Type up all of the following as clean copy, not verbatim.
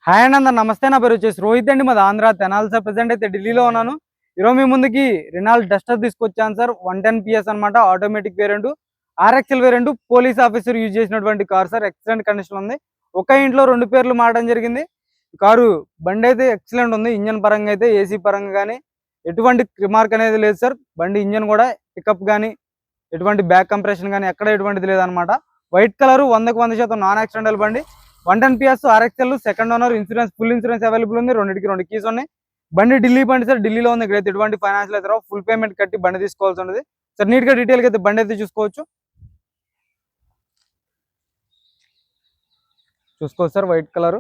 Hi అండి అందరు నమస్తే. నా పేరు వచ్చేసి రోహిత్ అండి. మాది ఆంధ్ర తెనాలి సార్. ప్రెసెంట్ అయితే ఢిల్లీలో ఉన్నాను. ఈరోజు మీ ముందుకి రెనాల్డ్ డస్టర్ తీసుకొచ్చాను సార్. 110 PS అనమాట, automatic variant, RXL variant, police officer use చేసినటువంటి కార్ సార్. ఎక్సలెంట్ కండిషన్ ఉంది. ఒక ఇంట్లో రెండు పేర్లు మారడం జరిగింది. కారు బండి అయితే ఎక్సలెంట్ ఉంది. ఇంజన్ పరంగా అయితే ఏసీ పరంగా కానీ ఎటువంటి రిమార్క్ అనేది లేదు సార్. బండి ఇంజన్ కూడా పికప్ కానీ ఎటువంటి బ్యాక్ కంప్రెషన్ కానీ ఎక్కడ ఎటువంటిది లేదనమాట. వైట్ కలర్ 100% నాన్ యాక్సిడెంటల్ బండి. 110 PS RXL, second owner, insurance full insurance available ఉంది. రెండింటికి 2 కీస్ ఉన్నాయి. బండి ఢిల్లీ బండి సార్. ఢిల్లీలో ఉంది. ఇక్కడైతే ఎటువంటి ఫైనాన్షియల్ అయితే ఫుల్ పేమెంట్ కట్టి బండి తీసుకోవాల్సి ఉంటుంది సార్. నీట్ గా డీటెయిల్ గా అయితే బండి అయితే చూసుకోవచ్చు సార్. వైట్ కలర్,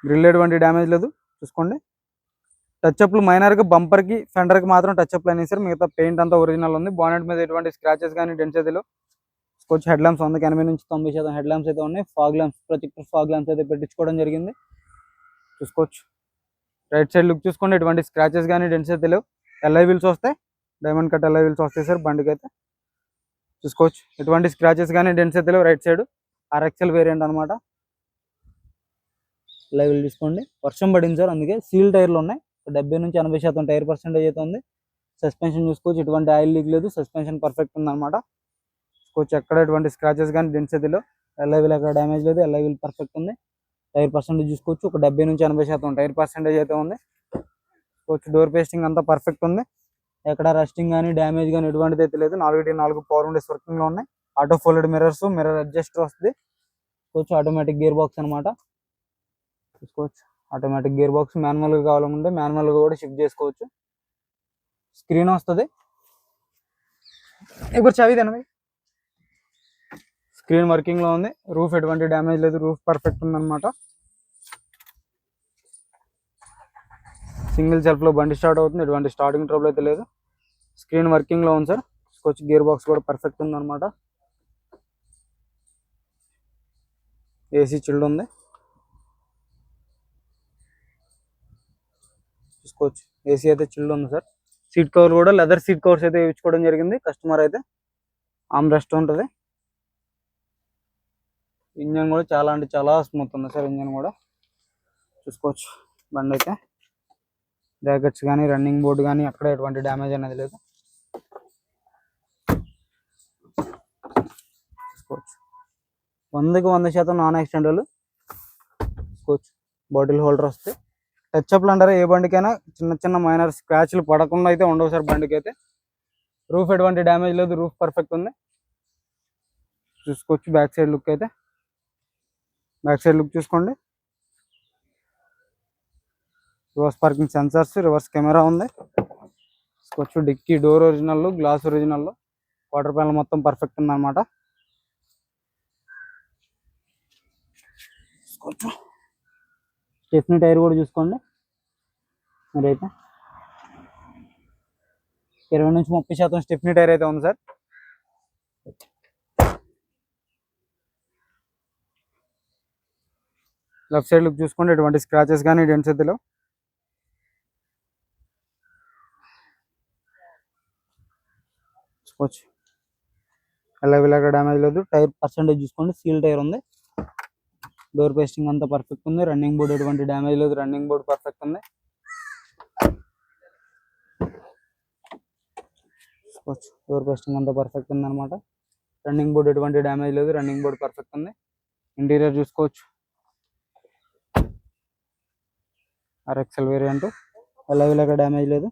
గ్రిల్ ఎటువంటి డ్యామేజ్ లేదు చూసుకోండి. టచ్అప్లు మైనర్ గా బంపర్ కి ఫెండర్ కి మాత్రం టచ్అప్లు అయినాయి సార్. మిగతా పెయింట్ అంతా ఒరిజినల్ ఉంది. బానెట్ మీద ఎటువంటి స్క్రాచెస్ కానీ డెంట్స్ అయితే చూసుకోవచ్చు. హెడ్ ల్యాంప్స్ 80 నుంచి 90% హెడ్ ల్యాంప్స్ అయితే ఉన్నాయి. Fog lamps, projector fog lamps అయితే పెట్టించుకోవడం జరిగింది చూసుకోవచ్చు. రైట్ సైడ్ లుక్ చూసుకోండి. ఎటువంటి స్క్రాచెస్ కానీ డెంట్స్ అయితే లేవు. ఎల్ఐ వీల్స్ వస్తాయి, డైమండ్ కట్ ఎల్ఐ వీల్స్ వస్తాయి సార్ బండికి అయితే చూసుకోవచ్చు. ఎటువంటి స్క్రాచెస్ కానీ డెంట్స్ అయితే లేవు. రైట్ సైడ్ ఆర్ఎక్స్ఎల్ వేరియంట్ అనమాట. ఎల్ఐ వీల్ చూసుకోండి. వర్షం పడింది సార్, అందుకే సీల్ టైర్లు ఉన్నాయి. 70 నుంచి 80% టైర్ పర్సెంటేజ్ అయితే ఉంది. సస్పెన్షన్ చూసుకోవచ్చు. ఎటువంటి ఆయిల్ లీక్ లేదు. సస్పెన్షన్ పర్ఫెక్ట్ ఉంది అనమాట చూసుకోవచ్చు. ఎక్కడ ఎటువంటి స్క్రాచెస్ కానీ డెంట్స్ అయితే లేవు. ఎల్ఐ వీల్ ఎక్కడ డ్యామేజ్ లేదు. ఎల్ఐ వీల్ పర్ఫెక్ట్ ఉంది. టైర్ పర్సెంటేజ్ చూసుకోవచ్చు. ఒక 70 నుంచి 80% టైర్ పర్సెంటేజ్ అయితే ఉంది చూసుకోవచ్చు. డోర్ పేస్టింగ్ అంతా పర్ఫెక్ట్ ఉంది. ఎక్కడ రస్టింగ్ కానీ డ్యామేజ్ కానీ ఎటువంటిది అయితే లేదు. 4 పవర్ విండోస్ వర్కింగ్ లో ఉన్నాయి. Auto folded mirrors, mirror adjuster వస్తుంది చూసుకోవచ్చు. ఆటోమేటిక్ గేర్ బాక్స్ అనమాట చూసుకోవచ్చు. Automatic gear box. మాన్యువల్ గా కావాలనుకుంటే మాన్యువల్ గా కూడా షిఫ్ట్ చేసుకోవచ్చు. స్క్రీన్ వస్తుంది. ఇప్పుడు చదివిదేనా? స్క్రీన్ వర్కింగ్ లో ఉంది. రూఫ్ ఎటువంటి డ్యామేజ్ లేదు. రూఫ్ పర్ఫెక్ట్ ఉంది అనమాట. సింగిల్ సెల్ఫ్ లో బండి స్టార్ట్ అవుతుంది. ఎటువంటి స్టార్టింగ్ ట్రబుల్ అయితే లేదు. స్క్రీన్ వర్కింగ్ లో ఉంది సార్ చూసుకోవచ్చు. గేర్ బాక్స్ కూడా పర్ఫెక్ట్ ఉంది అనమాట. ఏసీ చిల్డ్ ఉంది చూసుకోవచ్చు. ఏసీ అయితే చిల్డ్ ఉంది సార్. సీట్ కవర్ కూడా లెదర్ సీట్ కవర్స్ అయితే ఇచ్చుకోవడం జరిగింది కస్టమర్ అయితే. ఆమ్ రెస్ట్ ఉంటుంది. ఇంజన్ కూడా చాలా అంటే చాలా స్మూత్ ఉంది సార్. ఇంజన్ కూడా చూసుకోవచ్చు. బండి అయితే బ్రాకెట్స్ కానీ రన్నింగ్ బోర్డు కానీ అక్కడ ఎటువంటి డ్యామేజ్ అనేది లేదు చూసుకోవచ్చు. 100% నాన్ యాక్సిడెంటల్ చూసుకోవచ్చు. బాటిల్ హోల్డర్ వస్తే టచ్అప్లు అంటారా ఏ బండికైనా చిన్న చిన్న మైనర్ స్క్రాచ్లు పడకుండా అయితే ఉండవు సార్ బండికి అయితే. రూఫ్ ఎటువంటి డ్యామేజ్ లేదు. రూఫ్ పర్ఫెక్ట్ ఉంది చూసుకోవచ్చు. బ్యాక్ సైడ్ లుక్ అయితే బ్యాక్ సైడ్ లుక్ చూసుకోండి. Reverse parking sensors, reverse camera ఉంది చూసుకోవచ్చు. Dicky door original, glass original, water panel మొత్తం పర్ఫెక్ట్ ఉంది అనమాట చూసుకోవచ్చు. స్టెప్నీ టైర్ కూడా చూసుకోండి. మరైతే 20 నుంచి 30% స్టెప్నీ టైర్ అయితే ఉంది సార్. లెఫ్ట్ సైడ్ లుక్ చూసుకోండి. ఎటువంటి స్క్రాచెస్ కానీ డెంట్స్ అయితే లేవు చూసుకోవచ్చు. ఎలాగ డ్యామేజ్ లేదు. టైర్ పర్సెంటేజ్ చూసుకోండి. సీల్ టైర్ ఉంది. డోర్ పేస్టింగ్ అంతా పర్ఫెక్ట్ ఉంది. రన్నింగ్ బోర్డ్ ఎటువంటి డ్యామేజ్ లేదు. రన్నింగ్ బోర్డ్ పర్ఫెక్ట్ ఉంది చూసుకోవచ్చు. డోర్ పేస్టింగ్ అంతా పర్ఫెక్ట్ ఉంది అనమాట. రన్నింగ్ బోర్డ్ ఎటువంటి డ్యామేజ్ లేదు. రన్నింగ్ బోర్డ్ పర్ఫెక్ట్ ఉంది. ఇంటీరియర్ చూసుకోవచ్చు. RXL variant. ఎలాగ డ్యామేజ్ లేదు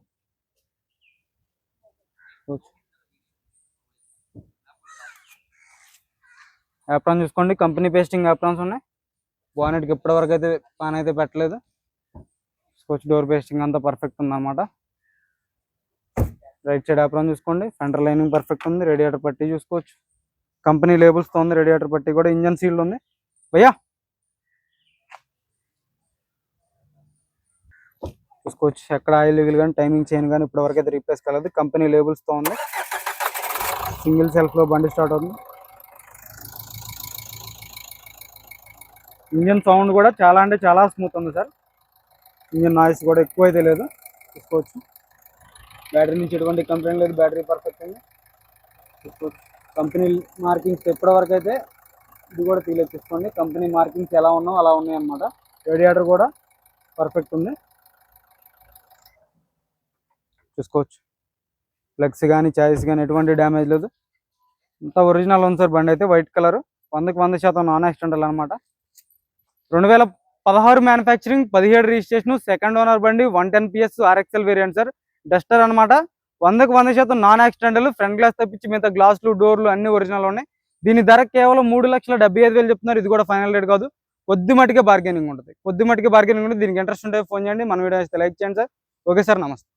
యాప్రాన్ చూసుకోండి. కంపెనీ పేస్టింగ్ యాప్రాన్స్ ఉన్నాయి. బానెట్కి ఇప్పటి వరకు అయితే పాన్ అయితే పెట్టలేదు చూసుకోవచ్చు. డోర్ పేస్టింగ్ అంతా పర్ఫెక్ట్ ఉంది అనమాట. రైట్ సైడ్ యాప్రాన్ చూసుకోండి. ఫెండర్ లైనింగ్ పర్ఫెక్ట్ ఉంది. రేడియేటర్ పట్టీ చూసుకోవచ్చు. కంపెనీ లేబుల్స్తో ఉంది. రేడియేటర్ పట్టీ కూడా. ఇంజన్ సీల్డ్ ఉంది భయ్యా చూసుకోవచ్చు. ఎక్కడ ఆయిల్ లీగల్ కానీ టైమింగ్ చైన్ కానీ ఇప్పటి వరకు అయితే రీప్లేస్ కాలేదు. కంపెనీ లేబుల్స్తో ఉంది. సింగిల్ సెల్ఫ్లో బండి స్టార్ట్ అవుతుంది. ఇంజన్ సౌండ్ కూడా చాలా అంటే చాలా స్మూత్ ఉంది సార్. ఇంజన్ నాయిస్ కూడా ఎక్కువ అయితే లేదు చూసుకోవచ్చు. బ్యాటరీ నుంచి ఎటువంటి కంప్లైంట్ లేదు. బ్యాటరీ పర్ఫెక్ట్ ఉంది చూసుకోవచ్చు. కంపెనీ మార్కింగ్స్ ఇప్పటి వరకు అయితే ఇది కూడా తీలేదు చూసుకోండి. కంపెనీ మార్కింగ్స్ ఎలా ఉన్నావు అలా ఉన్నాయి అన్నమాట. రేడియేటర్ కూడా పర్ఫెక్ట్ ఉంది చూసుకోవచ్చు. ప్లగ్స్ కానీ చాయిస్ కానీ ఎటువంటి డ్యామేజ్ లేదు. ఇంత ఒరిజినల్ ఉంది సార్ బండి అయితే. వైట్ కలర్, 100% నాన్ యాక్సిడెంటల్ అనమాట. 2016 మ్యానుఫ్యాక్చరింగ్, 17 రిజిస్ట్రేషన్, సెకండ్ ఓనర్ బండి, 110 PS RXL variant sir. Duster అనమాట. 100% నాన్ యాక్సిడెంటల్. ఫ్రంట్ గ్లాస్ తప్పించి మిగతా గ్లాసులు డోర్లు అన్ని ఒరిజినల్ ఉన్నాయి. దీని ధర కేవలం 3,75,000 చెప్తున్నారు. ఇది కూడా ఫైనల్ రేట్ కాదు, కొద్ది మట్టుకే బార్గెనింగ్ ఉంటుంది. దీనికి ఇంట్రెస్ట్ ఉంటే ఫోన్ చేయండి. మన వీడియో అయితే లైక్ చేయండి సార్. ఓకే సార్, నమస్తే.